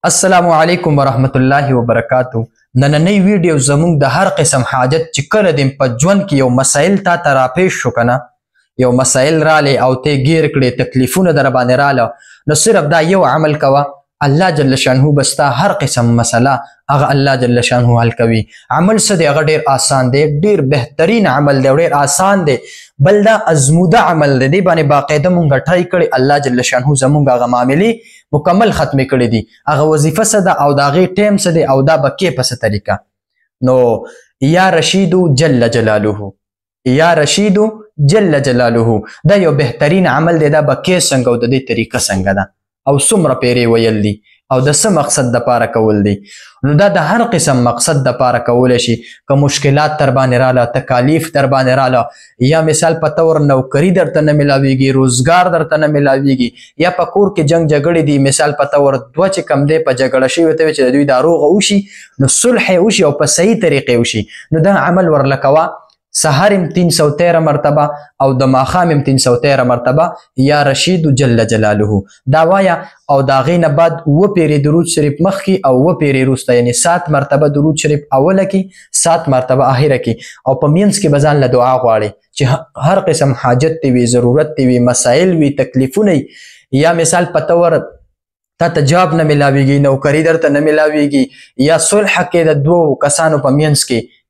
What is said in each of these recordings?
السلام علیکم ورحمت الله وبرکاتو. نننۍ ویډیو زموږ د هر قسم حاجت چې کله دې په ژوند کې یو مسایل تا ته راپېښ شو که نه، یو مسایل رالی او ته ګیر کړې، تکلیفونه در باندې راله، نو صرف دا یو عمل کوه، الله جل شانه به ستا هر قسم مسله هغه الله جل شانه حل کوي. عمل څه دی؟ هغه ډېر آسان دی، ډېر بهترین عمل دی او ډېر آسان دی. بل دا ازموده عمل دی، دې باندې باقاعده مونږ ټرای کړی، الله جل شانه زمونږ هغه معاملې مکمل ختمې کړي دي. هغه وظیفه څه ده او د هغې ټایم څه دی او دا به کې په څه طریقه. نو یا رشیدو جل جلاله، یا رشیدو جل جلاله، دا یو بهترین عمل دی. دا به کې څنګه او د دې طریقه څنګه ده او څومره پیرې ویل دي او د څه مقصد دپاره کول دي. نو دا د هر قسم مقصد دپاره کولی شي. که مشکلات در باندې راله، تکالیف در باندې راله، یا مثال په طور نوکري درته نه میلاویږي، روزګار درته نه میلاویږي، یا په کور کې جنګ جګړې دي، مثال په طور دوه چې کم دی په جګړه شوي ته وي چې د دوی دا روغه وشي، نو صلح یې وشي او په صحیح طریقې وشي، نو دا عمل ورله کوه. سحر 313 مرتبه او د ماښام 313 مرتبه یا رشید جل جلاله دا وایا، او د هغې نه بعد 7 پیرې درود شریف مخکې او 7 پیرې وروسته، یعنې 7 مرتبه درود شریف اوله کې، 7 مرتبه آخره کې، او په منځ کې به ځان له دعا غواړې چې هر قسم حاجت دی وي، ضرورت دی وي، مسایل وي، تکلیفونه، یا مثال په طور تا ته جاب نه میلاویږي، نوکري درته نه میلاویږي، یا صلح کې د 2 کسانو په منځ کې،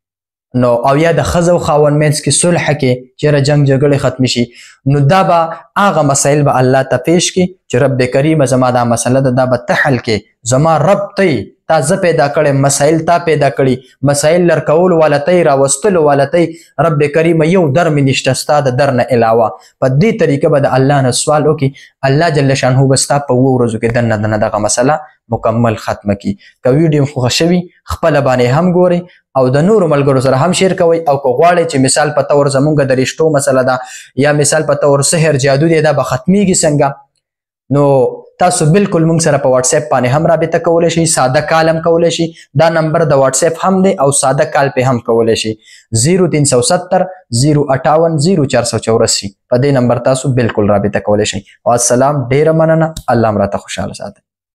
نو او یا د ښځه او خاوند منځ کې صلح کې چېرې جنګ جګړې ختمې شي، نو دا به هغه مسایل به الله ته پیش کړي چې رب کریمه زما دا مسله ده، دا به ته حل کې، زما رب ته تا زه پیدا کړی، مسایل تا پیدا کړي، مسایل لر کولو والا ته راوستلو والا ته رب کریمه یو در مې نشته ستا د در نه علاوه. په دې طریقه به د الله نه سوال وکړي، الله جل شانه به ستا په 7 ورځو کې دنه دغه مسله مکمل ختمه کړي. که ویډیو خوښه شوي خپله باندې هم ګورئ او د نورو ملګرو سره هم شیر کوئ، او که غواړئ چې مثال په طور زمونږ د رشتو مسله ده یا مثال په طور سحر جادو دی دا به ختمیږي څنګه، نو تاسو بالکل موږ سره په واتس اپ باندې هم رابطه کولی شئ، ساده کال هم کولی شئ. دا نمبر د واتس اپ هم دی او ساده کال پې هم کولی شئ، 0370 058 0484 په دې نمبر تاسو بالکل رابطه کولی شئ. او السلام، ډېره مننه، الله م راته خوشحاله ساتئ.